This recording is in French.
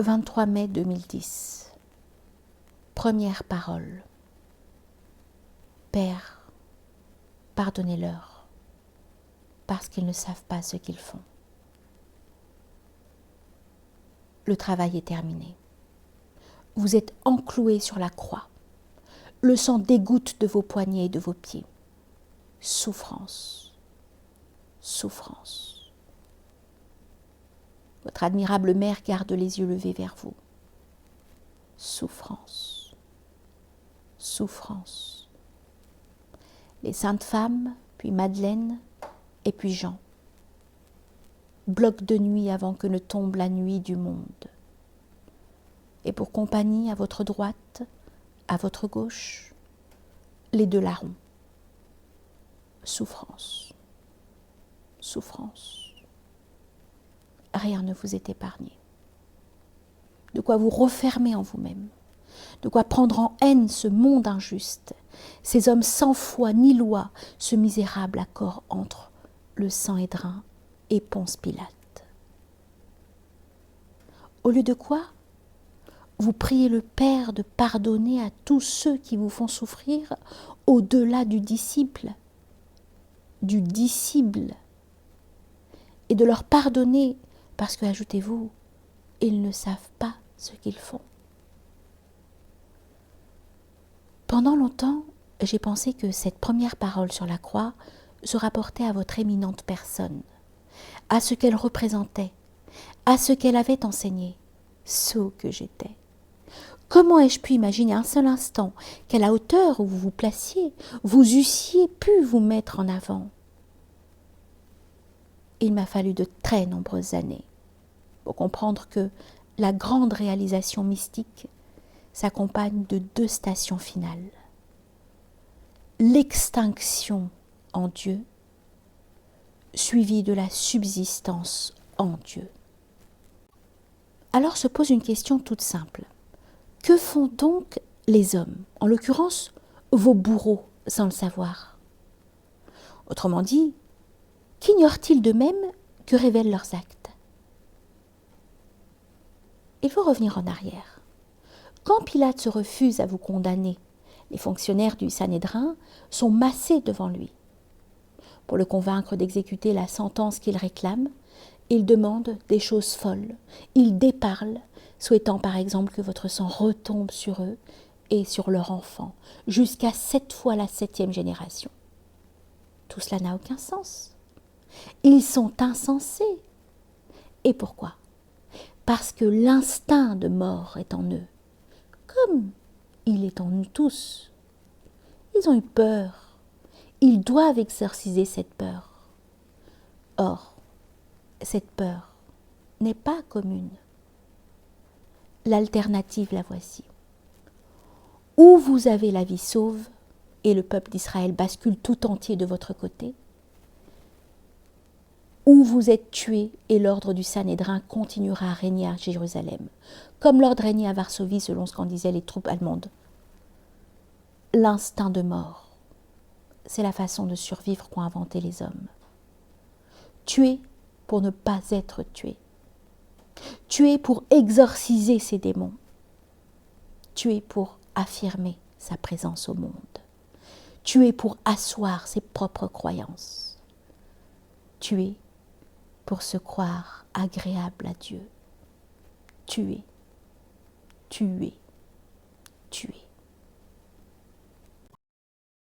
23 mai 2010. Première parole. Père, pardonnez-leur, parce qu'ils ne savent pas ce qu'ils font. Le travail est terminé. Vous êtes encloués sur la croix. Le sang dégoutte de vos poignets et de vos pieds. Souffrance, souffrance. Votre admirable mère garde les yeux levés vers vous. Souffrance, souffrance. Les saintes femmes, puis Madeleine, et puis Jean. Bloc de nuit avant que ne tombe la nuit du monde. Et pour compagnie, à votre droite, à votre gauche, les deux larrons. Souffrance, souffrance. Rien ne vous est épargné. De quoi vous refermer en vous-même, de quoi prendre en haine ce monde injuste, ces hommes sans foi ni loi, ce misérable accord entre le Sanhédrin et Ponce Pilate. Au lieu de quoi, vous priez le Père de pardonner à tous ceux qui vous font souffrir au-delà du disciple, et de leur pardonner parce que, ajoutez-vous, ils ne savent pas ce qu'ils font. Pendant longtemps, j'ai pensé que cette première parole sur la croix se rapportait à votre éminente personne, à ce qu'elle représentait, à ce qu'elle avait enseigné. Sot que j'étais. Comment ai-je pu imaginer un seul instant qu'à la hauteur où vous vous placiez, vous eussiez pu vous mettre en avant? Il m'a fallu de très nombreuses années pour comprendre que la grande réalisation mystique s'accompagne de deux stations finales. L'extinction en Dieu, suivie de la subsistance en Dieu. Alors se pose une question toute simple. Que font donc les hommes, en l'occurrence vos bourreaux, sans le savoir? Autrement dit, qu'ignorent-ils d'eux-mêmes que révèlent leurs actes? Il faut revenir en arrière. Quand Pilate se refuse à vous condamner, les fonctionnaires du Sanhédrin sont massés devant lui. Pour le convaincre d'exécuter la sentence qu'il réclame, ils demandent des choses folles, ils déparlent, souhaitant par exemple que votre sang retombe sur eux et sur leur enfant, jusqu'à 7 fois la 7e génération. Tout cela n'a aucun sens. Ils sont insensés. Et pourquoi? Parce que l'instinct de mort est en eux, comme il est en nous tous. Ils ont eu peur. Ils doivent exorciser cette peur. Or, cette peur n'est pas commune. L'alternative, la voici. Ou vous avez la vie sauve et le peuple d'Israël bascule tout entier de votre côté, ou vous êtes tués et l'ordre du Sanhédrin continuera à régner à Jérusalem, comme l'ordre régnait à Varsovie selon ce qu'en disaient les troupes allemandes. L'instinct de mort, c'est la façon de survivre qu'ont inventé les hommes. Tuer pour ne pas être tué. Tuer pour exorciser ses démons. Tuer pour affirmer sa présence au monde. Tuer pour asseoir ses propres croyances. Tuer pour se croire agréable à Dieu. Tuer, tuer, tuer.